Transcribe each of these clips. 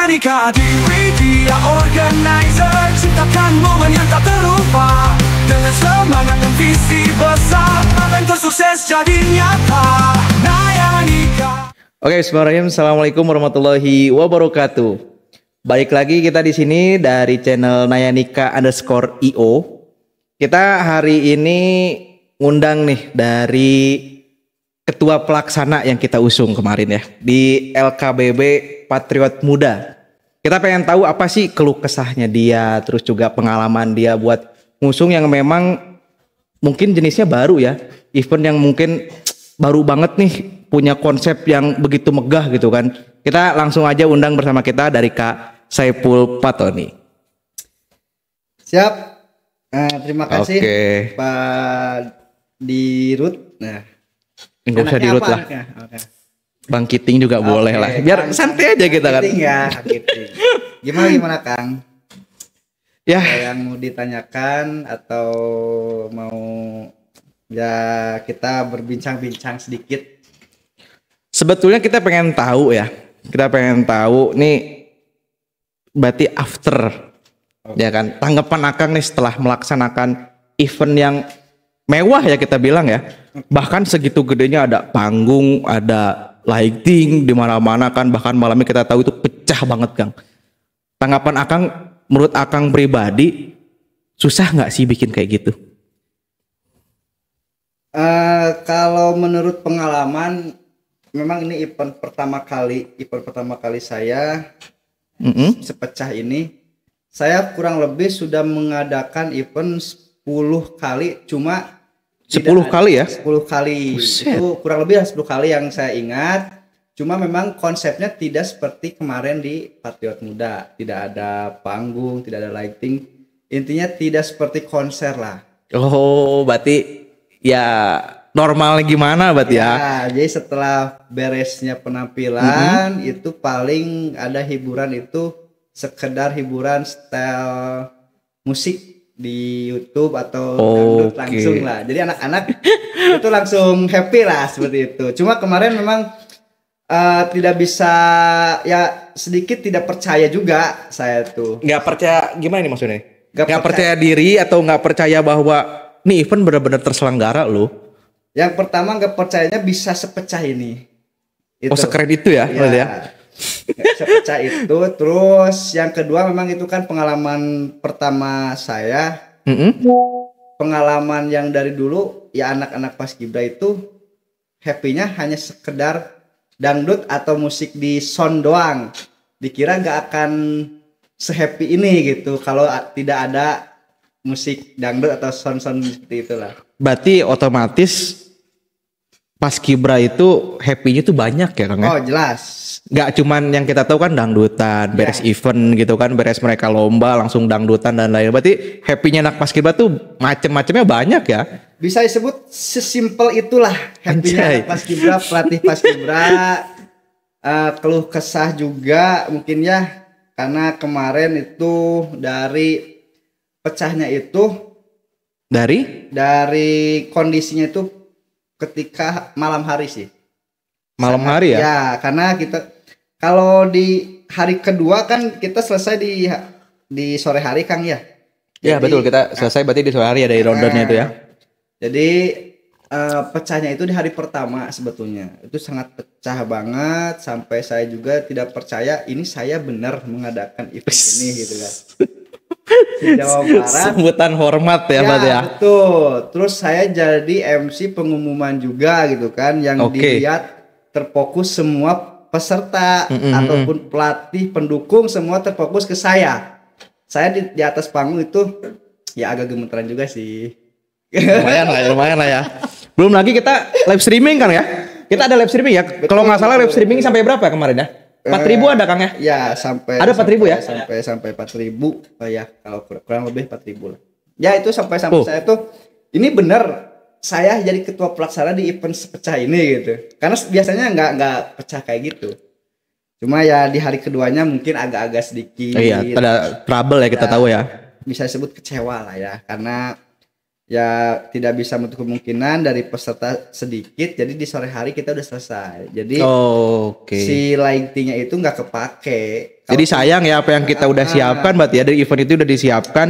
Nikah diri dia organizer, ciptakan momen yang tak terlupa. Dengan semangat dan visi besar, apa yang tersukses jadi nyata. Naya Nikah. Oke, bismillahirrahmanirrahim. Assalamualaikum warahmatullahi wabarakatuh. Balik lagi kita di sini dari channel Nayanika_io. Kita hari ini ngundang nih dari ketua pelaksana yang kita usung kemarin ya di LKBB Patriot Muda. Kita pengen tahu apa sih keluh kesahnya dia, terus juga pengalaman dia buat ngusung yang memang mungkin jenisnya baru ya, event yang mungkin baru banget nih, punya konsep yang begitu megah gitu kan. Kita langsung aja undang bersama kita dari Kak Saiful Fatoni. Siap. Terima kasih Pak Dirut. Nah, nggak usah Dirut lah. Okay. Bang Kiting juga boleh lah. Biar santai aja kita kan. Kiting ya, Kiting. Gimana Kang? Ya. Yang mau ditanyakan atau mau ya kita berbincang-bincang sedikit. Sebetulnya kita pengen tahu ya. Kita pengen tahu nih berarti after ya kan, tanggapan Akang nih setelah melaksanakan event yang mewah ya kita bilang ya. Bahkan segitu gedenya, ada panggung, ada lighting di mana-mana kan, bahkan malamnya kita tahu itu pecah banget Kang. Tanggapan Akang, menurut Akang pribadi, susah nggak sih bikin kayak gitu? Kalau menurut pengalaman, memang ini event pertama kali saya sepecah ini. Saya kurang lebih sudah mengadakan event 10 kali, cuma 10 kali ya? 10 kali. Buset. Itu kurang lebih 10 kali yang saya ingat. Cuma memang konsepnya tidak seperti kemarin di Patriot Muda. Tidak ada panggung, tidak ada lighting. Intinya tidak seperti konser lah. Oh, berarti ya normal gimana berarti ya? Jadi setelah beresnya penampilan itu paling ada hiburan, itu sekedar hiburan style musik di YouTube atau dangdut langsung lah. Jadi anak-anak itu langsung happy lah seperti itu. Cuma kemarin memang tidak bisa, ya sedikit tidak percaya juga saya tuh. Nggak percaya gimana nih maksudnya? Nggak percaya diri atau nggak percaya bahwa nih event benar-benar terselenggara loh? Yang pertama nggak percayanya bisa sepecah ini. Itu. Oh, sekeren itu ya? Ya. Sepecah itu. Terus yang kedua memang itu kan pengalaman pertama saya. Pengalaman yang dari dulu ya, anak-anak Paskibra itu happy-nya hanya sekedar dangdut atau musik di sound doang. Dikira nggak akan se-happy ini gitu kalau tidak ada musik dangdut atau sound-sound seperti itulah. Berarti otomatis Paskibra itu happy-nya tuh banyak ya Kang ya? Oh jelas. Nggak cuman yang kita tahu kan dangdutan, beres event gitu kan, beres mereka lomba langsung dangdutan dan lain. Berarti happy-nya anak Paskibra tuh macem-macemnya banyak ya? Bisa disebut sesimpel itulah happy-nya anak Paskibra, pelatih Paskibra. Keluh kesah juga mungkin ya, karena kemarin itu dari pecahnya itu dari kondisinya itu ketika malam hari sih. Malam hari ya? Ya, karena kita kalau di hari kedua kan kita selesai di sore hari Kang ya. Ya betul, kita selesai berarti di sore hari ya dari rondonya itu ya. Jadi pecahnya itu di hari pertama sebetulnya. Itu sangat pecah banget sampai saya juga tidak percaya ini saya benar mengadakan event ini gitu kan. Di Jawa Barat. Sebutan hormat ya berarti ya. Betul. Terus saya jadi MC pengumuman juga gitu kan, yang dilihat terfokus semua peserta ataupun pelatih, pendukung semua terfokus ke saya. Saya di atas panggung itu ya agak gemeteran juga sih. Lumayan lah ya. Belum lagi kita live streaming kan ya. Kita ada live streaming ya. Kalau nggak salah live streaming sampai berapa ya kemarin ya? 4.000 ada Kang ya? Ya sampai ada 4.000 ya? Sampai 4.000 ya, kalau kurang lebih 4.000 lah. Ya itu sampai saya tuh ini bener saya jadi ketua pelaksana di event sepecah ini gitu. Karena biasanya nggak pecah kayak gitu. Cuma ya di hari keduanya mungkin agak-agak sedikit. Iya, ada trouble ya kita tahu ya. Bisa disebut kecewa lah ya, karena ya tidak bisa menutup kemungkinan dari peserta sedikit, jadi di sore hari kita udah selesai. Jadi si lightingnya itu nggak kepake. Jadi sayang ya apa yang kita udah siapkan, berarti ya dari event itu udah disiapkan,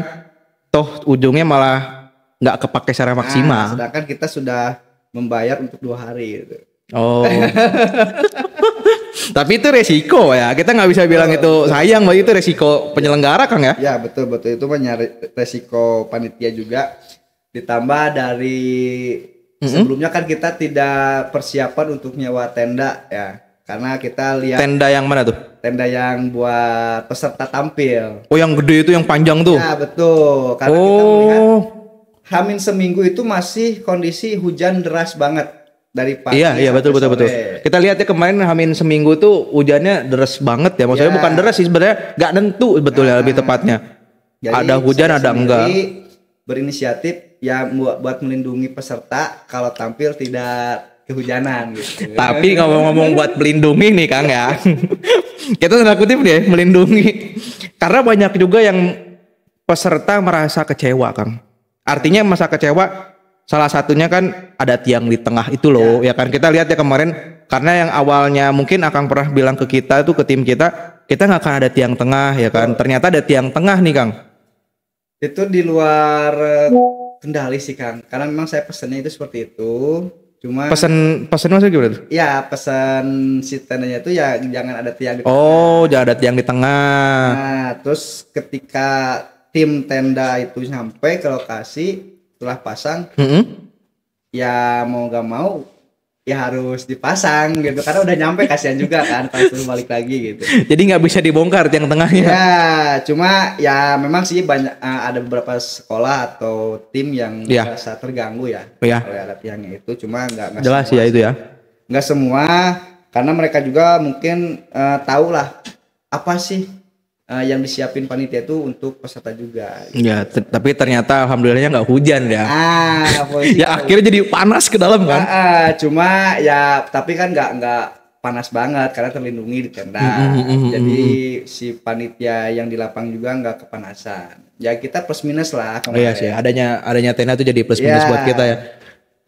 toh ujungnya malah nggak kepake secara maksimal. Sedangkan kita sudah membayar untuk 2 hari gitu. Tapi itu resiko ya, kita nggak bisa bilang itu sayang, itu resiko penyelenggara Kang ya. Ya betul itu resiko panitia juga, ditambah dari sebelumnya kan kita tidak persiapan untuk nyewa tenda ya, karena kita lihat tenda yang mana tuh? Tenda yang buat peserta tampil. Oh yang gede itu, yang panjang tuh? Ya betul, karena kita melihat hamin seminggu itu masih kondisi hujan deras banget. Dari pagi. Iya betul. Kita lihat ya kemarin hamin seminggu tuh hujannya deras banget ya. Maksudnya bukan deras sih sebenarnya, nggak nentu sebetulnya lebih tepatnya. Jadi ada hujan ada enggak. Berinisiatif ya buat melindungi peserta kalau tampil tidak kehujanan gitu. Tapi ngomong-ngomong buat melindungi nih Kang ya. Kita tanda kutip nih melindungi. Karena banyak juga yang peserta merasa kecewa Kang. Artinya masa kecewa, salah satunya kan ada tiang di tengah itu loh, ya kan kita lihat ya kemarin, karena yang awalnya mungkin akan pernah bilang ke kita tuh, ke tim kita nggak akan ada tiang tengah ya kan, ternyata ada tiang tengah nih Kang. Itu di luar kendali sih Kang, karena memang saya pesannya itu seperti itu, cuma pesan maksudnya gimana tuh? Ya pesan si tendanya itu ya jangan ada tiang di tengah. Jangan ada tiang di tengah. Nah terus ketika tim tenda itu sampai ke lokasi setelah pasang, ya mau gak mau ya harus dipasang gitu, karena udah nyampe kasihan juga kan kalau suruh balik lagi gitu. Jadi nggak bisa dibongkar tiang tengahnya. Ya cuma ya memang sih banyak ada beberapa sekolah atau tim yang merasa terganggu ya oleh ada tiangnya itu, cuma nggak jelas semua, ya itu ya nggak semua, karena mereka juga mungkin tahu lah apa sih yang disiapin panitia itu untuk peserta juga. Ya, tapi ternyata alhamdulillahnya nggak hujan ya. Ya akhirnya jadi panas ke dalam kan. Cuma ya tapi kan nggak panas banget karena terlindungi di tenda. Jadi si panitia yang di lapang juga nggak kepanasan. Ya kita plus minus lah. Iya sih, adanya tenda itu jadi plus minus buat kita ya.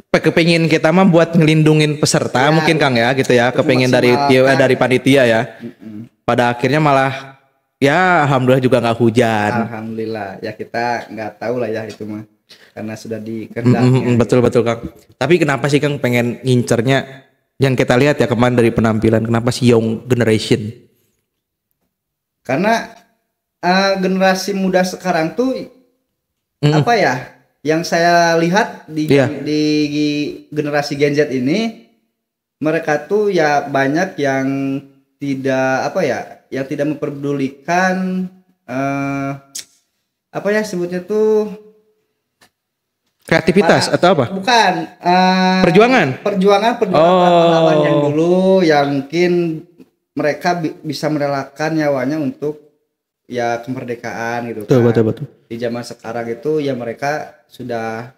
Kepengin kita mah buat ngelindungin peserta mungkin Kang ya gitu ya. Kepengin dari panitia ya. Pada akhirnya malah ya alhamdulillah juga nggak hujan. Alhamdulillah ya, kita nggak tahu lah ya itu mah karena sudah dikehendaki. Betul Kang. Tapi kenapa sih Kang pengen ngincernya yang kita lihat ya kemarin dari penampilan, kenapa sih young generation? Karena generasi muda sekarang tuh apa ya, yang saya lihat di generasi Gen Z ini, mereka tuh ya banyak yang tidak yang tidak memperdulikan sebutnya tuh kreativitas atau apa? Bukan, perjuangan pahlawan yang dulu, yang mungkin mereka bisa merelakan nyawanya untuk ya kemerdekaan gitu. Betul. Di zaman sekarang itu ya mereka sudah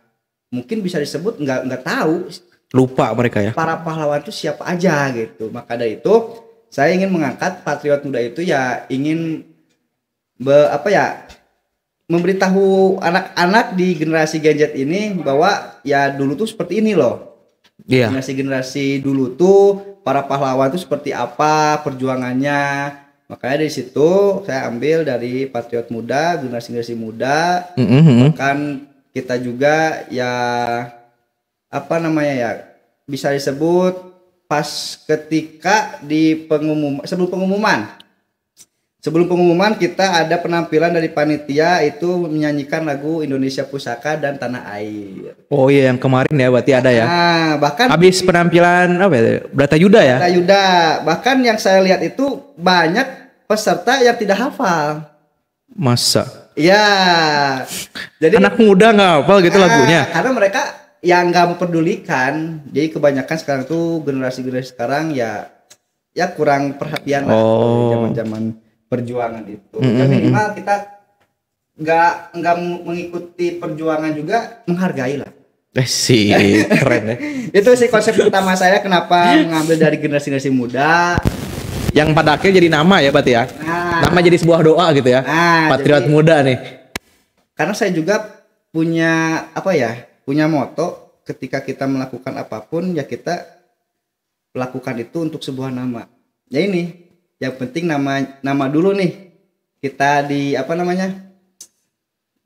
mungkin bisa disebut nggak tahu, lupa mereka ya para pahlawan itu siapa aja gitu. Maka dari itu saya ingin mengangkat Patriot Muda itu ya ingin memberitahu anak-anak di generasi Gen Z ini bahwa ya dulu tuh seperti ini loh. Generasi dulu tuh para pahlawan tuh seperti apa perjuangannya. Makanya dari situ saya ambil dari Patriot Muda, generasi muda. Bahkan kita juga ya bisa disebut pas ketika sebelum pengumuman kita ada penampilan dari panitia itu menyanyikan lagu Indonesia Pusaka dan Tanah Air. Oh iya, yang kemarin ya berarti ada ya. Bahkan habis penampilan Bratayuda ya. Bahkan yang saya lihat itu banyak peserta yang tidak hafal. Masa? Ya. Jadi anak muda nggak hafal gitu lagunya. Karena mereka yang nggak memperdulikan. Jadi kebanyakan sekarang tuh generasi sekarang ya kurang perhatian lah zaman perjuangan itu. Ya minimal kita nggak mengikuti perjuangan juga, menghargai lah. Sih keren ya. Itu sih konsep utama saya kenapa mengambil dari generasi muda. Yang pada akhirnya jadi nama ya berarti ya. Nama jadi sebuah doa gitu ya. Patriot Muda nih. Karena saya juga punya apa ya? Punya moto ketika kita melakukan apapun ya kita lakukan itu untuk sebuah nama. Ya ini, yang penting nama dulu nih. Kita di apa namanya?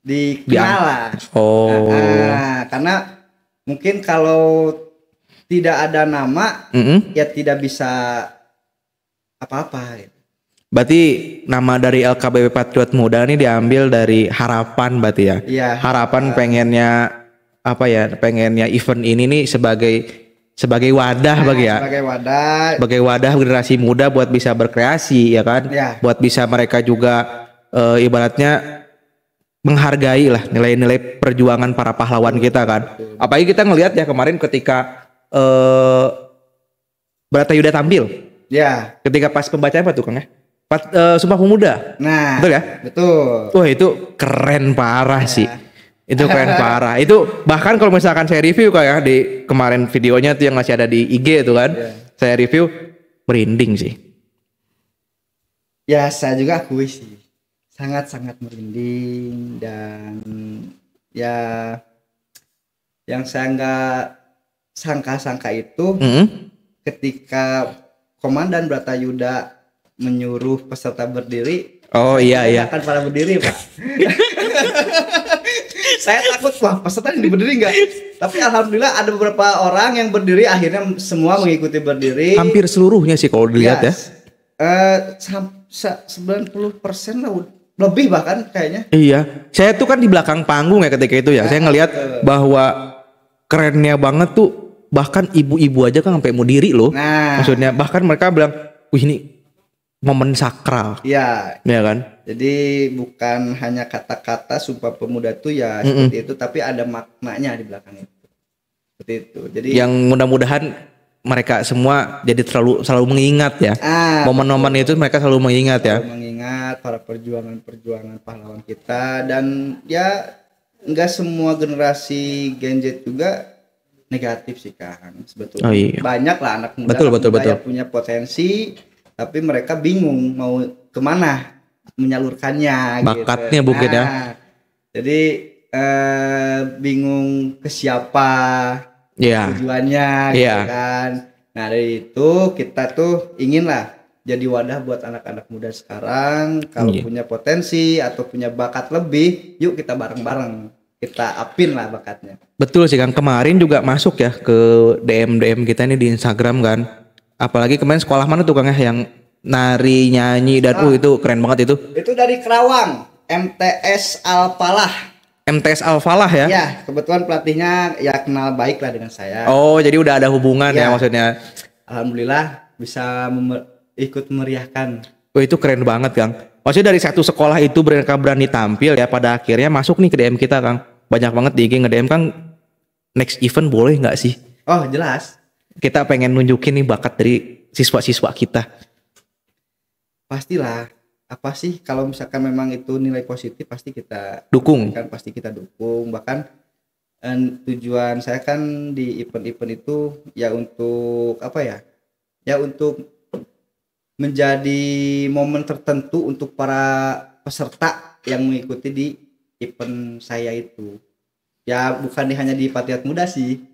Dikenal lah. Oh. Karena mungkin kalau tidak ada nama ya tidak bisa apa-apa gitu. Berarti nama dari LKBP Patriot Muda ini diambil dari harapan berarti ya? Iya. Harapan pengennya apa ya? Pengennya event ini nih sebagai wadah bagi ya? Sebagai wadah generasi muda buat bisa berkreasi ya kan? Ya. Buat bisa mereka juga ibaratnya menghargai lah nilai-nilai perjuangan para pahlawan kita kan. Apalagi kita ngelihat ya kemarin ketika Bratayuda tampil. Ya. Ketika pas pembacaan apa tuh Kang ya? Sumpah Pemuda. Nah, betul ya? Betul. Wah itu keren parah sih. Itu keren parah. Itu bahkan kalau misalkan saya review kayak di kemarin videonya tuh yang masih ada di IG itu kan. Saya review merinding sih. Ya saya juga akui sih. Sangat-sangat merinding dan ya yang saya nggak sangka-sangka itu ketika Komandan Bratayuda menyuruh peserta berdiri. Oh iya. Akan pada berdiri Pak. Saya takut wah peserta ini berdiri nggak. Tapi alhamdulillah ada beberapa orang yang berdiri akhirnya semua mengikuti berdiri. Hampir seluruhnya sih kalau dilihat ya. 90% lah lebih bahkan kayaknya. Iya. Saya tuh kan di belakang panggung ya ketika itu ya. Saya ngelihat bahwa kerennya banget tuh bahkan ibu-ibu aja kan sampai mau diri loh. Nah. Maksudnya bahkan mereka bilang, "Wih ini momen sakral." Iya. Ya kan? Jadi bukan hanya kata-kata Sumpah Pemuda itu ya seperti itu, tapi ada maknanya di belakang itu. Seperti itu. Jadi yang mudah-mudahan mereka semua jadi selalu mengingat ya. Momen-momen itu mereka selalu mengingat ya. Mengingat para perjuangan pahlawan kita dan ya enggak semua generasi Gen Z juga negatif sih Kang sebetulnya. Oh, iya. Banyak lah anak muda, betul. yang punya potensi tapi mereka bingung mau kemana menyalurkannya bakatnya gitu. Mungkin ya. Jadi bingung ke siapa tujuannya gitu kan. Nah dari itu kita tuh inginlah jadi wadah buat anak-anak muda sekarang kalau punya potensi atau punya bakat lebih, yuk kita bareng-bareng kita upin lah bakatnya. Betul sih Kang, kemarin juga masuk ya ke DM kita ini di Instagram kan. Apalagi kemarin sekolah mana tuh Kang ya yang nari nyanyi dan itu keren banget itu. Itu dari Kerawang, MTS Al-Falah. MTS Al-Falah ya? Ya, kebetulan pelatihnya ya kenal baik lah dengan saya. Oh, jadi udah ada hubungan ya maksudnya. Alhamdulillah bisa ikut meriahkan. Oh, itu keren banget Kang. Maksudnya dari satu sekolah itu mereka berani tampil ya pada akhirnya masuk nih ke DM kita Kang. Banyak banget di IG nge-DM Kang, next event boleh nggak sih? Oh jelas. Kita pengen nunjukin nih bakat dari siswa-siswa kita. Pastilah. Apa sih kalau misalkan memang itu nilai positif pasti kita dukung. Pasti kita dukung. Bahkan tujuan saya kan di event-event itu ya untuk apa ya? Ya untuk menjadi momen tertentu untuk para peserta yang mengikuti di event saya itu. Ya bukan hanya di Patriot Muda sih.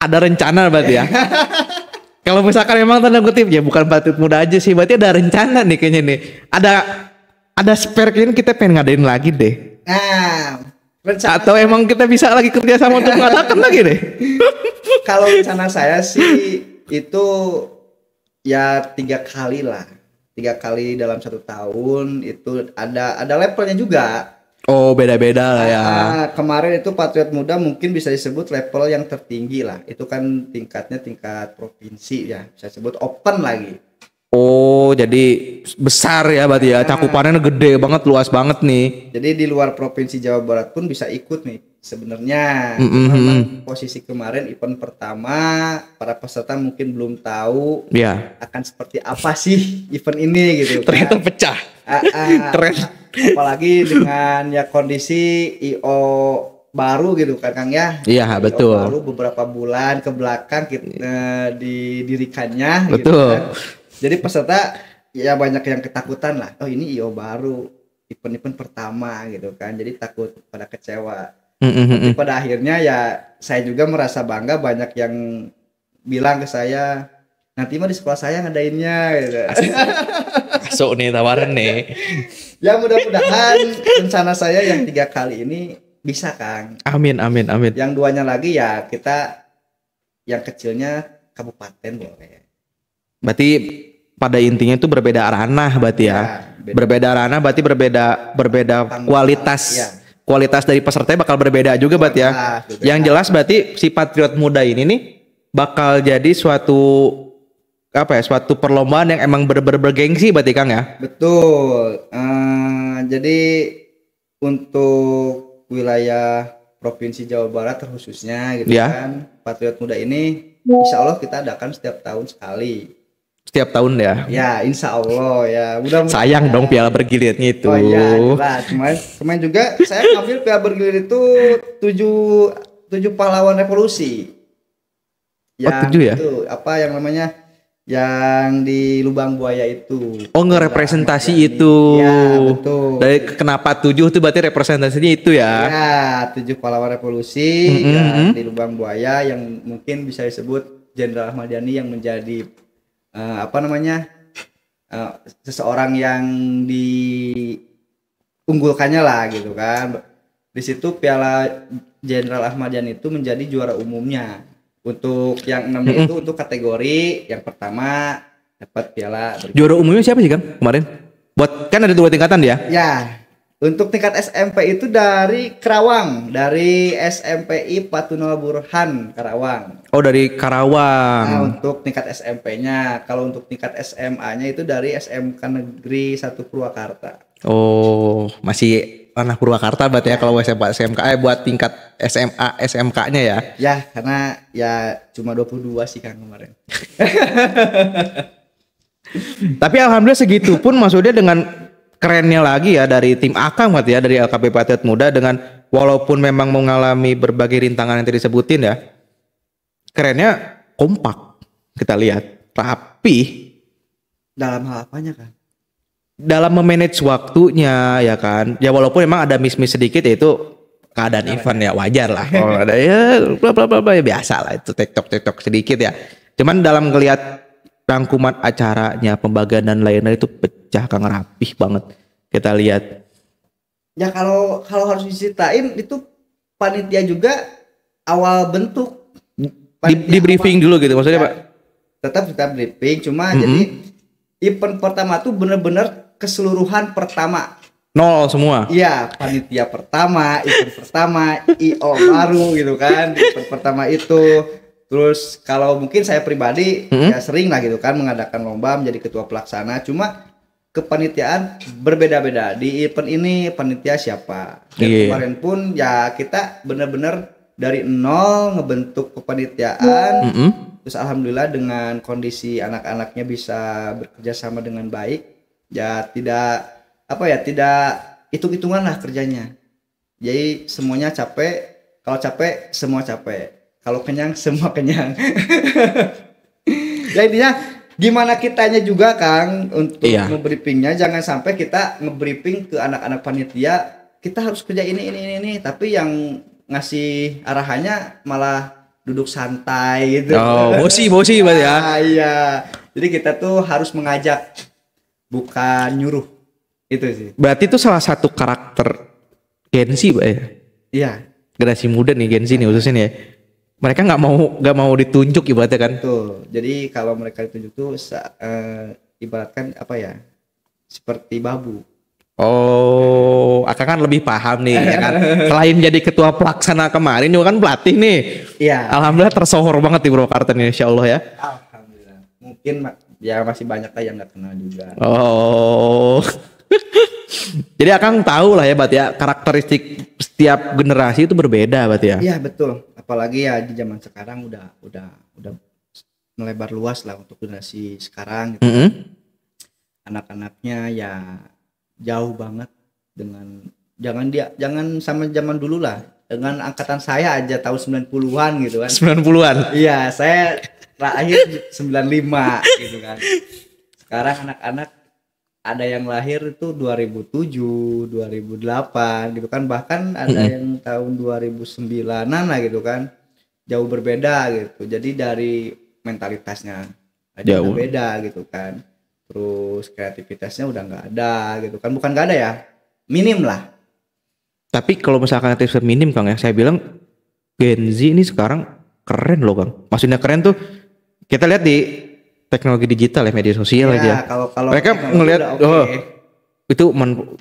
Ada rencana berarti ya. Kalau misalkan memang tanda kutip ya bukan Patriot Muda aja sih, berarti ada rencana nih kayaknya nih. Ada spare kayaknya kita pengen ngadain lagi deh. Nah, rencana atau emang kita bisa lagi kerja sama untuk ngadakan lagi deh. Kalau rencana saya sih itu ya 3 kali lah, 3 kali dalam 1 tahun itu ada levelnya juga. Oh beda-beda lah ya. Kemarin itu Patriot Muda mungkin bisa disebut level yang tertinggi lah. Itu kan tingkatnya tingkat provinsi ya, bisa sebut open lagi. Oh jadi besar ya berarti ya, cakupannya gede banget, luas banget nih. Jadi di luar provinsi Jawa Barat pun bisa ikut nih sebenarnya. Posisi kemarin event pertama para peserta mungkin belum tahu akan seperti apa sih event ini gitu. Ternyata pecah. Keren. Apalagi dengan ya kondisi IO baru gitu kan Kang ya. Iya betul. Baru beberapa bulan ke belakang kita didirikannya. Betul. Gitu kan. Jadi peserta ya banyak yang ketakutan lah. Oh ini IO baru, event-event pertama gitu kan, jadi takut pada kecewa. Mm-mm. Tapi pada akhirnya ya saya juga merasa bangga, banyak yang bilang ke saya nanti mah di sekolah saya ngadainnya gitu. Masuk nih tawaran nih. Ya mudah-mudahan rencana saya yang 3 kali ini bisa Kang. Amin, amin, amin. Yang 2-nya lagi ya kita yang kecilnya kabupaten boleh. Berarti pada intinya itu berbeda ranah berarti ya. Ya, beda. Berbeda ranah berarti berbeda Tanggung kualitas. jawab, ya. Kualitas dari pesertanya bakal berbeda juga berarti ya. Berbeda. Yang jelas berarti si Patriot Muda ini nih bakal jadi suatu suatu perlombaan yang emang bener-bener bergengsi berarti Kang ya. Betul. Jadi untuk wilayah Provinsi Jawa Barat khususnya gitu Ya. kan, Patriot Muda ini insya Allah kita adakan setiap tahun sekali. Setiap tahun ya. Ya insya Allah ya. Mudah-mudahan. Sayang dong piala bergilirnya itu. Oh iya, jelas. Kemarin juga saya ngambil piala bergilir itu 7 pahlawan revolusi. Oh, 7 ya? Itu apa yang namanya? Yang di Lubang Buaya itu. Oh, ngerepresentasi itu. Ya, betul. Dari kenapa 7 itu berarti representasinya itu ya. Ya, 7 pahlawan revolusi yang di Lubang Buaya yang mungkin bisa disebut Jenderal Ahmad Yani yang menjadi seseorang yang diunggulkannya lah gitu kan. Di situ Piala Jenderal Ahmad Yani itu menjadi juara umumnya. Untuk yang 6 itu untuk kategori yang pertama dapat piala. Juara umumnya siapa sih Kang kemarin? Buat kan ada 2 tingkatan ya? Ya, untuk tingkat SMP itu dari Karawang, dari SMPI Patunol Burhan Karawang. Oh, dari Karawang. Nah, untuk tingkat SMP-nya, kalau untuk tingkat SMA-nya itu dari SMK Negeri 1 Purwakarta. Oh, masih ranah Purwakarta berarti ya kalau SMK buat tingkat SMA SMK-nya ya. Ya, karena ya cuma 22 sih Kang kemarin. Tapi alhamdulillah segitu pun maksudnya dengan kerennya lagi ya dari tim Akang berarti ya, dari LKP Patriot Muda, dengan walaupun memang mengalami berbagai rintangan yang tadi disebutin ya, kerennya kompak, kita lihat rapi Dalam hal apanya Kang? dalam memanage waktunya ya kan. Ya walaupun memang ada miss sedikit, ya itu keadaan event ya, wajar lah. Kalau ada ya bla bla bla ya biasa lah, itu tektok sedikit ya. Cuman dalam ngelihat rangkuman acaranya, pembagian dan lain-lain itu pecah Kang, rapih banget kita lihat. Ya kalau harus diceritain itu panitia juga awal bentuk Di briefing dulu gitu maksudnya ya, Pak. Tetap kita briefing, cuma jadi event pertama tuh bener-bener keseluruhan pertama. Nol semua. Iya, panitia pertama, event pertama, IO baru gitu kan, event pertama itu. Terus kalau mungkin saya pribadi ya sering lah gitu kan mengadakan lomba menjadi ketua pelaksana, cuma kepanitiaan berbeda-beda. Di event ini panitia siapa. Dan kemarin pun ya kita bener-bener dari nol ngebentuk kepanitiaan. Terus alhamdulillah dengan kondisi anak-anaknya bisa bekerja sama dengan baik. Ya tidak hitung-hitungan lah kerjanya. Jadi semuanya capek. Kalau capek semua capek. Kalau kenyang semua kenyang. Ya intinya gimana kitanya juga Kang untuk nge-briefingnya, jangan sampai kita nge-briefing ke anak-anak panitia kita harus kerja ini, tapi yang ngasih arahannya malah duduk santai gitu. Oh, bosi berarti ya. Iya. Jadi kita tuh harus mengajak, bukan nyuruh. Itu sih. Berarti itu salah satu karakter Gen Z Pak ya. Iya. Generasi muda nih, Gen Z nih khususnya nih ya. Mereka nggak mau ditunjuk ibaratnya kan. Betul. Jadi kalau mereka ditunjuk tuh ibaratkan apa ya? Seperti babu. Oh, Akang kan lebih paham nih ya kan. Selain jadi ketua pelaksana kemarin juga kan pelatih nih. Iya. Alhamdulillah tersohor banget di Purwakarta nih, insyaallah ya. Alhamdulillah. Mungkin ya masih banyak lah yang nggak kenal juga. Oh. Jadi Akang tahu lah ya berarti ya, karakteristik setiap generasi itu berbeda berarti ya. Iya betul. Apalagi ya di zaman sekarang udah melebar luas lah untuk generasi sekarang gitu. Anak-anaknya ya jauh banget dengan jangan sama zaman dulu lah. Dengan angkatan saya aja tahun 90-an gitu kan. 90-an. Iya, saya lahir 95 gitu kan. Sekarang anak-anak ada yang lahir itu 2007, 2008 gitu kan, bahkan ada yang tahun 2009-an lah gitu kan. Jauh berbeda gitu. Jadi dari mentalitasnya aja udah beda gitu kan. Terus kreativitasnya udah nggak ada gitu kan. Bukan nggak ada ya, minim lah. Tapi kalau misalkan kreativitas minim Kang ya, saya bilang Gen Z ini sekarang keren loh Kang. Maksudnya keren tuh kita lihat di teknologi digital ya, media sosial aja. Kalau mereka ngelihat oh itu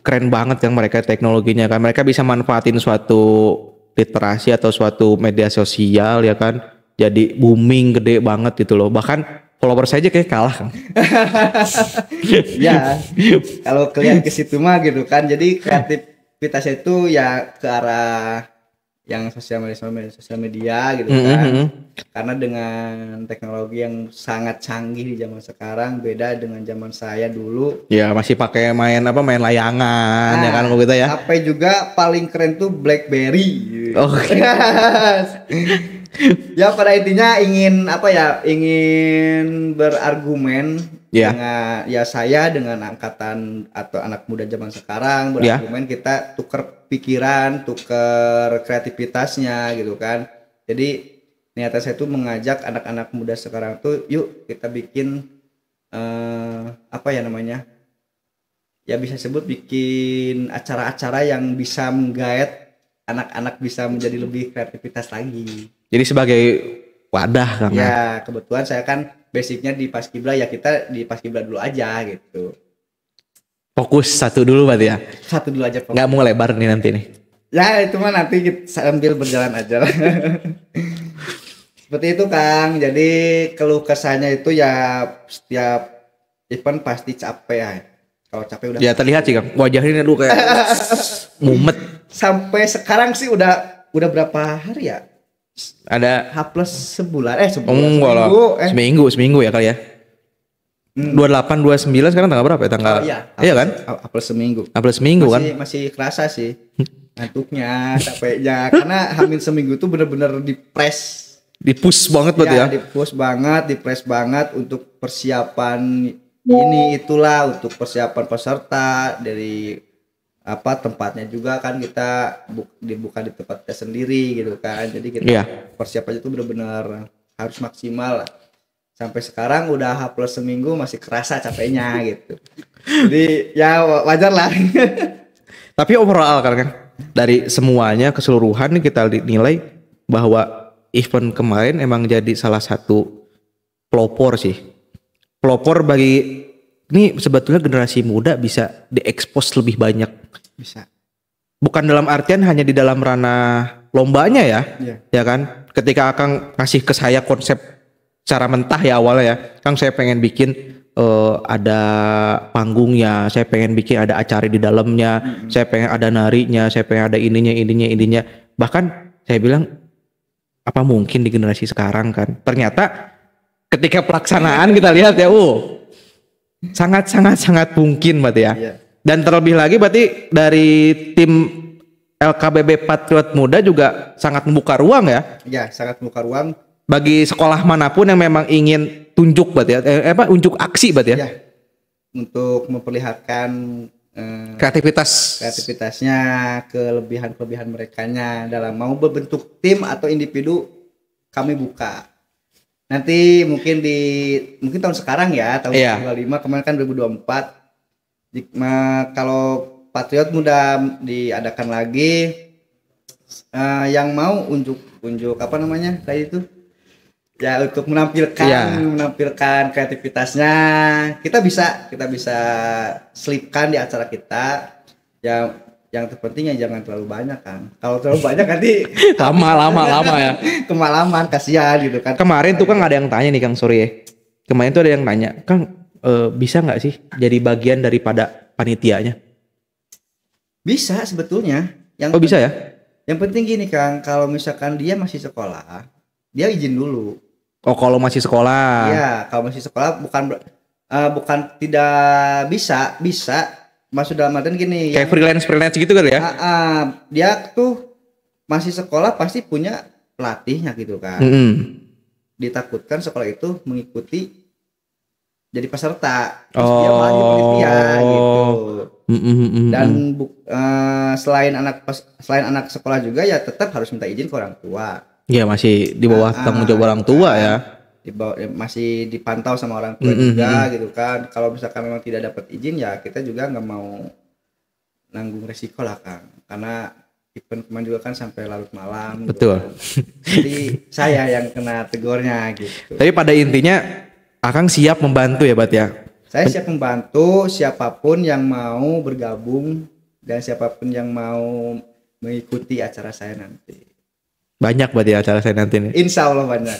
keren banget kan mereka teknologinya kan. Mereka bisa manfaatin suatu literasi atau suatu media sosial ya kan. Jadi booming gede banget gitu loh. Bahkan followers saja kayak kalah kan. Ya, kalau kalian ke situ mah gitu kan. Jadi kreativitasnya itu ya ke arah yang sosial media gitu kan. Karena dengan teknologi yang sangat canggih di zaman sekarang beda dengan zaman saya dulu. Ya masih pakai main layangan ya kan gitu ya. Sampai juga paling keren tuh BlackBerry. Oke. Ya pada intinya ingin berargumen dengan saya dengan angkatan atau anak muda zaman sekarang berargumen kita tuker pikiran, tuker kreativitasnya gitu kan. Jadi niatan saya tuh mengajak anak-anak muda sekarang tuh yuk kita bikin ya bisa sebut bikin acara-acara yang bisa menggait anak-anak bisa menjadi lebih kreativitas lagi. Jadi sebagai wadah kan. Ya, kebetulan saya kan basicnya di Paskibra, ya kita di Paskibra dulu aja gitu. Fokus satu dulu berarti ya. Satu dulu aja. Nggak mau lebar nih nanti nih. Ya itu mah nanti kita sambil berjalan aja lah. Seperti itu Kang. Jadi keluh kesahnya itu ya setiap event pasti capek ya. Kalau capek udah. Ya terlihat sih Kang. Wajahnya dulu kayak mumet. Sampai sekarang sih udah berapa hari ya? Ada H plus sebulan seminggu ya kali ya. 28 29 sekarang tanggal berapa ya? Tanggal iya kan? H plus seminggu. H plus seminggu kan? Masih kerasa sih ngantuknya, capeknya karena hamil seminggu tuh bener-bener di-push banget berarti ya. Di-press banget untuk persiapan ini itulah, untuk persiapan peserta dari tempatnya juga kan kita dibuka di tempat kita sendiri gitu kan. Jadi kita persiapannya itu benar-benar harus maksimal lah. Sampai sekarang udah H plus seminggu masih kerasa capeknya gitu. Jadi ya wajar lah. Tapi overall kan dari semuanya keseluruhan kita nilai bahwa event kemarin emang jadi salah satu pelopor sih. Pelopor bagi ini sebetulnya generasi muda bisa diekspos lebih banyak. Bisa. Bukan dalam artian hanya di dalam ranah lombanya ya. Ya kan? Ketika Akang kasih ke saya konsep cara mentah ya awalnya ya. Kang saya pengen bikin ada panggungnya, saya pengen bikin ada acara di dalamnya, saya pengen ada narinya, saya pengen ada ininya. Bahkan saya bilang apa mungkin di generasi sekarang kan? Ternyata ketika pelaksanaan kita lihat ya, sangat mungkin berarti ya. Dan terlebih lagi berarti dari tim LKBB Patriot Muda juga sangat membuka ruang ya. Ya, sangat membuka ruang bagi sekolah manapun yang memang ingin tunjuk berarti ya, unjuk aksi berarti ya. Untuk memperlihatkan kreativitasnya, kelebihan merekanya dalam mau berbentuk tim atau individu, kami buka. Nanti mungkin tahun sekarang ya, tahun 2025, kemarin kan 2024. Kalau Patriot Muda diadakan lagi, yang mau unjuk tadi itu ya untuk menampilkan kreativitasnya, kita bisa selipkan di acara kita. Yang terpenting jangan terlalu banyak kan. Kalau terlalu banyak nanti lama ya. Kemalaman, kasihan gitu kan. Kemarin tuh kan ada yang tanya nih Kang, sorry ya. Kemarin tuh ada yang tanya, Kang bisa nggak sih jadi bagian daripada panitianya? Bisa sebetulnya. Bisa ya? Yang penting gini Kang, kalau misalkan dia masih sekolah, dia izin dulu. Oh, kalau masih sekolah? Iya, kalau masih sekolah bukan tidak bisa. Maksud dalam artian gini. Kayak freelance gitu kali ya? Dia tuh masih sekolah pasti punya pelatihnya gitu kan. Ditakutkan sekolah itu mengikuti jadi peserta, terus dia malah jadi panitia Dan selain anak sekolah juga ya tetap harus minta izin ke orang tua. Iya, masih di bawah tanggung jawab orang tua ya. Masih dipantau sama orang tua juga gitu kan. Kalau misalkan memang tidak dapat izin ya kita juga nggak mau nanggung resiko lah Kang. Karena event kemarin juga kan sampai larut malam. Betul. Gitu kan. Jadi saya yang kena tegurnya gitu. Tapi pada intinya Akang siap membantu ya Bat ya. Saya siap membantu siapapun yang mau bergabung dan siapapun yang mau mengikuti acara saya nanti. Banyak berarti acara saya nanti nih. Insya Allah banyak.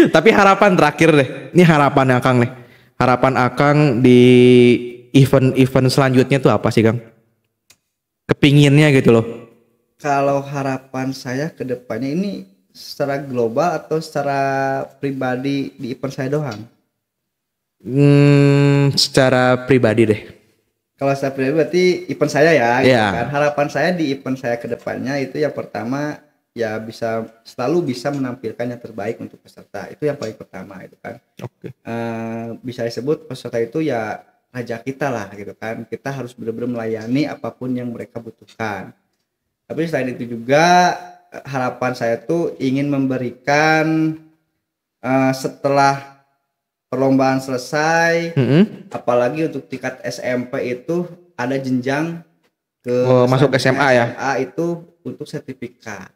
Tapi harapan terakhir deh. Ini harapan Akang nih. Harapan Akang di event-event selanjutnya tuh apa sih Kang? Kepinginnya gitu loh. Kalau harapan saya ke depannya ini secara global atau secara pribadi di event saya doang? Secara pribadi deh. Kalau saya pribadi berarti event saya ya, gitu Yeah. kan. Harapan saya di event saya ke depannya itu yang pertama ya selalu bisa menampilkan yang terbaik untuk peserta. Itu yang paling pertama itu kan. Oke. Bisa disebut peserta itu ya raja kita lah gitu kan. Kita harus benar-benar melayani apapun yang mereka butuhkan. Tapi selain itu juga harapan saya tuh ingin memberikan setelah perlombaan selesai, apalagi untuk tingkat SMP itu ada jenjang ke masuk SMA ya? SMA itu untuk sertifikat.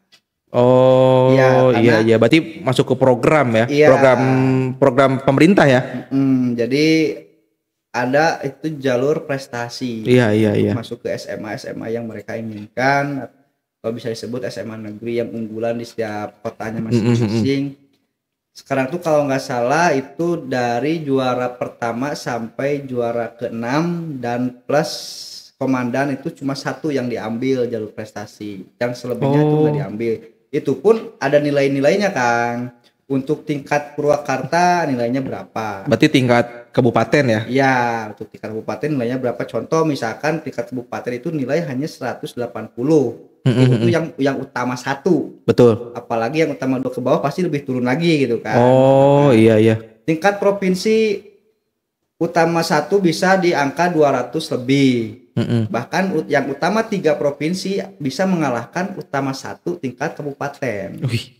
Oh Ya, iya, berarti masuk ke program ya? Iya. Program pemerintah ya? Jadi ada itu jalur prestasi. Iya. Masuk ke SMA yang mereka inginkan. Kalau bisa disebut SMA negeri yang unggulan di setiap kotanya masing-masing. Sekarang tuh kalau nggak salah itu dari juara pertama sampai juara ke-6 dan plus komandan itu cuma 1 yang diambil jalur prestasi. Yang selebihnya itu nggak diambil. Itu pun ada nilai-nilainya Kang. Untuk tingkat Purwakarta nilainya berapa? Berarti tingkat kabupaten ya? Iya, untuk tingkat kabupaten nilainya berapa? Contoh misalkan tingkat kabupaten itu nilai hanya 180. Itu yang utama 1. Betul. Apalagi yang utama 2 ke bawah pasti lebih turun lagi gitu kan. Oh iya. Tingkat provinsi utama 1 bisa di angka 200 lebih. Bahkan yang utama 3 provinsi bisa mengalahkan utama 1 tingkat kabupaten. Wih.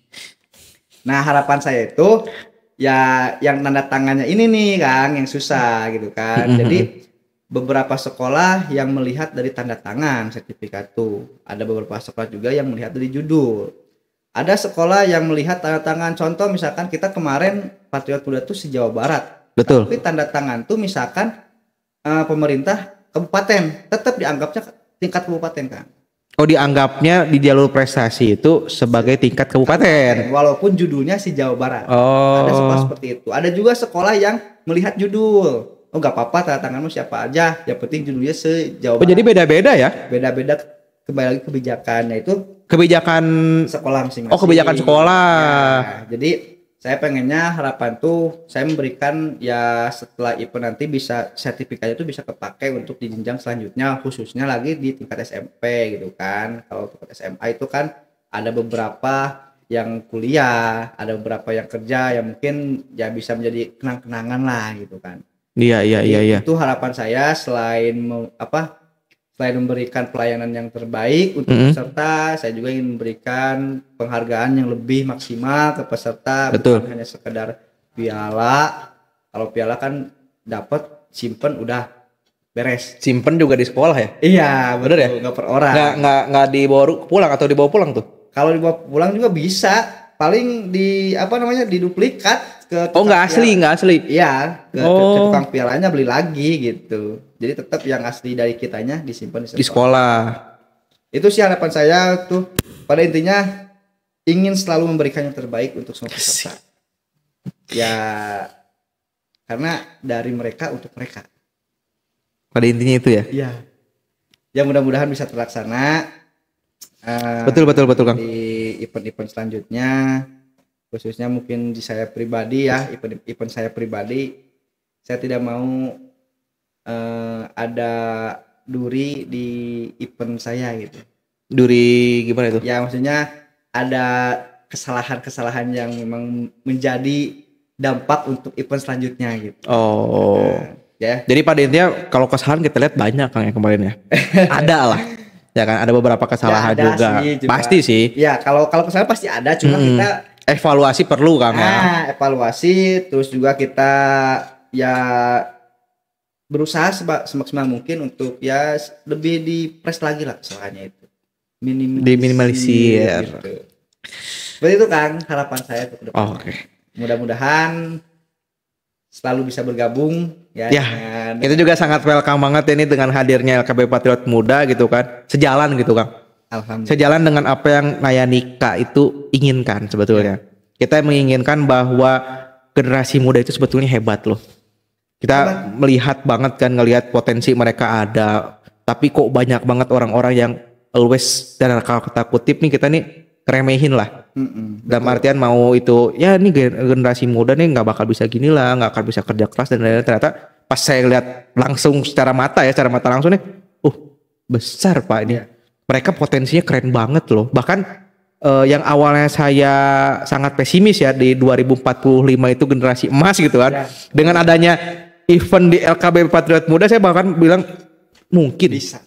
Nah harapan saya itu ya yang tanda tangannya ini nih Kang yang susah gitu kan. Jadi beberapa sekolah yang melihat dari tanda tangan sertifikat tuh. Ada beberapa sekolah juga yang melihat dari judul. Ada sekolah yang melihat tanda tangan. Contoh misalkan kita kemarin Patriot Muda tuh se-Jawa Barat. Betul. Tapi tanda tangan tuh misalkan pemerintah kabupaten tetap dianggapnya tingkat kabupaten Kang. Oh, dianggapnya di jalur prestasi itu sebagai tingkat kabupaten. Walaupun judulnya si Jawa Barat. Oh. Ada sekolah seperti itu. Ada juga sekolah yang melihat judul. Oh nggak apa-apa tanda tanganmu siapa aja. Yang penting judulnya se-Jawa Barat. Jadi beda-beda ya? Beda-beda kembali lagi kebijakannya itu. Kebijakan sekolah masing-masing. Oh, kebijakan sekolah. Ya, jadi saya pengennya harapan tuh saya memberikan ya setelah event nanti bisa sertifikatnya itu bisa kepakai untuk di jenjang selanjutnya khususnya lagi di tingkat SMP gitu kan. Kalau tingkat SMA itu kan ada beberapa yang kuliah, ada beberapa yang kerja yang mungkin ya bisa menjadi kenang-kenangan lah gitu kan. Iya. Itu harapan saya selain selain memberikan pelayanan yang terbaik untuk peserta, saya juga ingin memberikan penghargaan yang lebih maksimal ke peserta. Betul. Bukan hanya sekedar piala. Kalau piala kan dapat simpen udah beres. Simpen juga di sekolah ya? Iya, bener ya? Nggak per orang. Nggak dibawa pulang atau dibawa pulang tuh? Kalau dibawa pulang juga bisa. Paling diduplikat ke nggak asli. Iya, ke tukang pialanya beli lagi gitu. Jadi tetap yang asli dari kitanya disimpan di sekolah. Itu sih harapan saya tuh. Pada intinya ingin selalu memberikan yang terbaik untuk semua peserta. Ya karena dari mereka untuk mereka. Pada intinya itu ya. Iya. Ya mudah-mudahan bisa terlaksana. Betul Kang. Di event-event selanjutnya khususnya mungkin di saya pribadi ya, event saya pribadi, saya tidak mau ada duri di event saya gitu. Duri gimana itu? Ya maksudnya ada kesalahan-kesalahan yang memang menjadi dampak untuk event selanjutnya gitu. Ya. Jadi pada intinya kalau kesalahan kita lihat banyak Kang yang kemarin ya. Ada lah. Ya kan ada beberapa kesalahan Ya, ada juga. sih, Pasti sih. Ya kalau kesalahan pasti ada, cuma kita Evaluasi perlu Kang ya. evaluasi, terus juga kita ya berusaha semaksimal mungkin untuk ya lebih di-press lagi lah kesalahannya itu. Diminimalisir. Gitu. Seperti itu Kang harapan saya untuk ke depan. Oke. Mudah-mudahan selalu bisa bergabung ya. Ya, kita juga sangat welcome banget ini dengan hadirnya LKB Patriot Muda gitu kan. Sejalan gitu Kang. Alhamdulillah. Sejalan dengan apa yang Nayanika itu inginkan sebetulnya. Kita menginginkan bahwa generasi muda itu sebetulnya hebat loh. Kita melihat banget kan, ngelihat potensi mereka ada. Tapi kok banyak banget orang-orang yang always, dan kalau kita kutip nih, kita nih remehin lah. Dalam artian mau itu, ya ini generasi muda nih nggak bakal bisa gini lah, nggak akan bisa kerja keras dan lain-lain. Ternyata pas saya lihat langsung secara mata langsung nih, besar Pak ini. Mereka potensinya keren banget loh. Bahkan yang awalnya saya sangat pesimis ya di 2045 itu generasi emas gitu kan. Dengan adanya event di LKB Patriot Muda, saya bahkan bilang mungkin bisa.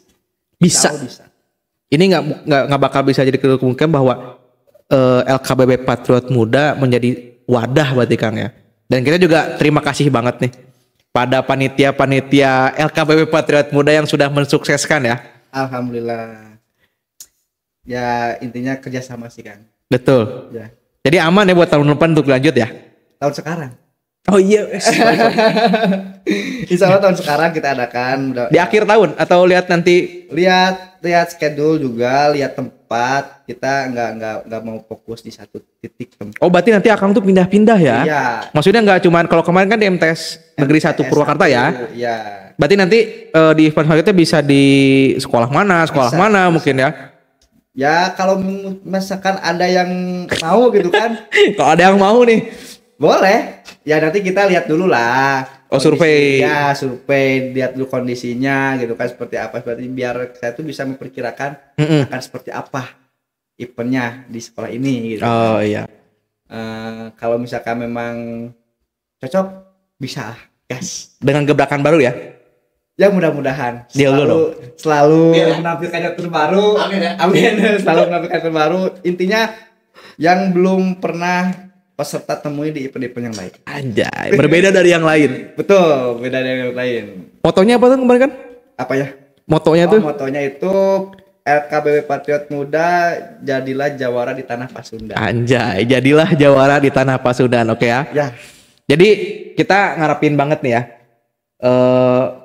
Ini nggak bakal bisa jadi kemungkinan bahwa LKBB Patriot Muda menjadi wadah berarti Kang ya. Dan kita juga terima kasih banget nih pada panitia LKBB Patriot Muda yang sudah mensukseskan ya. Alhamdulillah. Ya intinya kerjasama sih Kang. Betul. Ya. Jadi aman ya buat tahun depan untuk lanjut ya. Tahun sekarang. Oh iya. Insya Allah tahun sekarang kita adakan. Di akhir tahun atau lihat nanti? Lihat schedule juga, lihat tempat. Kita nggak mau fokus di satu titik tempat. Oh berarti nanti Akang tuh pindah-pindah ya? Iya. Maksudnya nggak cuman kalau kemarin kan di MTS Negeri 1 Purwakarta ya? Iya. Berarti nanti di event selanjutnya bisa di sekolah mana bisa. Mungkin ya? Ya kalau misalkan ada yang mau gitu kan. Kalau ada yang mau nih. Boleh. Ya nanti kita lihat dulu lah. Survei. Ya survei, lihat dulu kondisinya gitu kan seperti apa. Berarti biar saya tuh bisa memperkirakan akan seperti apa eventnya di sekolah ini gitu. Oh iya. Kalau misalkan memang cocok bisa gas. Dengan gebrakan baru ya? Ya mudah-mudahan selalu menampilkan yang terbaru. Amin ya. Amin. Selalu menampilkan yang terbaru. Intinya yang belum pernah peserta temui di event-event yang lain. Anjay, berbeda dari yang lain. Betul, beda dari yang lain. Motonya apa tuh kemarin kan? Apa ya? Motonya tuh? Motonya itu LKBB Patriot Muda, jadilah jawara di tanah Pasundan. Anjay, jadilah jawara di tanah Pasundan, oke ya? Ya. Jadi kita ngarepin banget nih ya.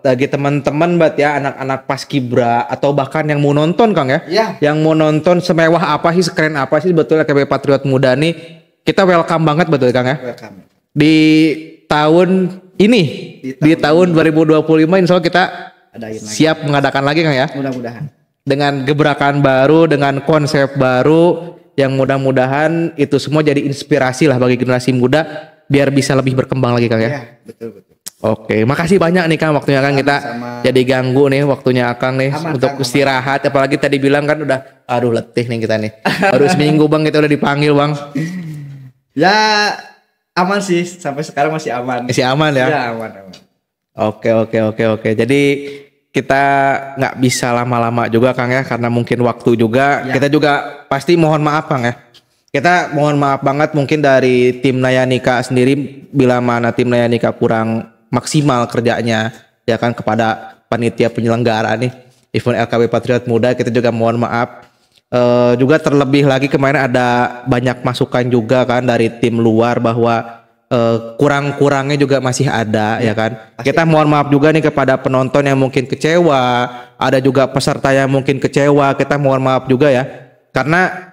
Bagi teman-teman ya anak-anak paskibra atau bahkan yang mau nonton Kang ya, yang mau nonton semewah apa sih, sekeren apa sih sebetulnya LKB Patriot Muda nih, kita welcome banget betul Kang ya. Welcome. Di tahun ini, di tahun 2025 insya Allah kita siap mengadakan lagi Kang ya. Mudah-mudahan. Dengan gebrakan baru, dengan konsep baru, yang mudah-mudahan itu semua jadi inspirasi lah bagi generasi muda biar bisa lebih berkembang lagi Kang ya. Iya, betul. Oke, makasih banyak nih Kang waktunya Kang, kita jadi ganggu nih waktunya Kang nih untuk istirahat. Apalagi tadi bilang kan udah letih nih kita nih. Baru seminggu Bang kita udah dipanggil Bang. Ya aman sih, sampai sekarang masih aman. Masih aman ya? Ya aman. Oke. Jadi kita nggak bisa lama-lama juga Kang ya, karena mungkin waktu juga. Ya. Kita juga pasti mohon maaf Kang ya. Kita mohon maaf banget mungkin dari tim Nayanika sendiri bila mana tim Nayanika kurang maksimal kerjanya ya kan kepada panitia penyelenggara nih event LKB Patriot Muda. Kita juga mohon maaf. Juga terlebih lagi kemarin ada banyak masukan juga kan dari tim luar bahwa kurang-kurangnya juga masih ada ya kan. Kita mohon maaf juga nih kepada penonton yang mungkin kecewa, ada juga peserta yang mungkin kecewa. Kita mohon maaf juga ya karena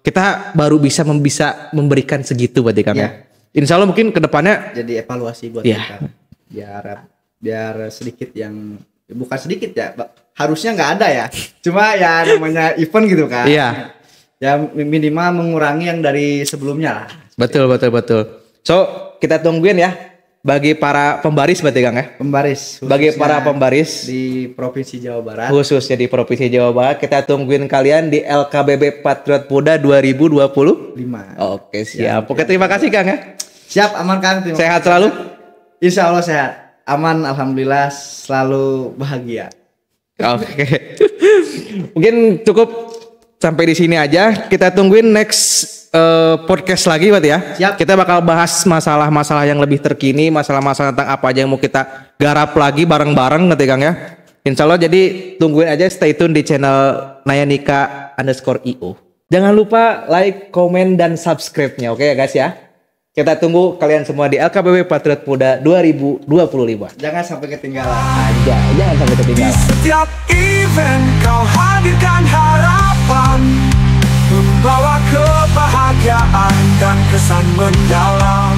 kita baru bisa memberikan segitu berarti kan ya. Insya Allah mungkin kedepannya jadi evaluasi buat kita biar sedikit yang bukan sedikit ya, harusnya nggak ada ya, cuma ya namanya event gitu kan. Iya. Ya minimal mengurangi yang dari sebelumnya lah. Betul. So kita tungguin ya bagi para pembaris berarti Kang ya. Pembaris. Bagi para pembaris di Provinsi Jawa Barat. Khususnya di Provinsi Jawa Barat, kita tungguin kalian di LKBB Patriot Muda 2025. Oke siap. Oke terima kasih Kang ya. Siap, aman Kang. Sehat selalu. Insya Allah sehat, aman, alhamdulillah, selalu bahagia. Oke. Mungkin cukup sampai di sini aja. Kita tungguin next podcast lagi, Pak ya. Siap. Kita bakal bahas masalah-masalah yang lebih terkini, masalah-masalah tentang apa aja yang mau kita garap lagi bareng-bareng, nanti Kang ya. Insya Allah, jadi tungguin aja, stay tune di channel nayanika_io. Jangan lupa like, komen, dan subscribe-nya, oke ya guys ya. Kita tunggu kalian semua di LKBW Patriot Muda 2025. Jangan sampai ketinggalan. Aja, jangan sampai Di ketinggalan. setiap event kau hadirkan harapan, membawa kebahagiaan dan kesan mendalam.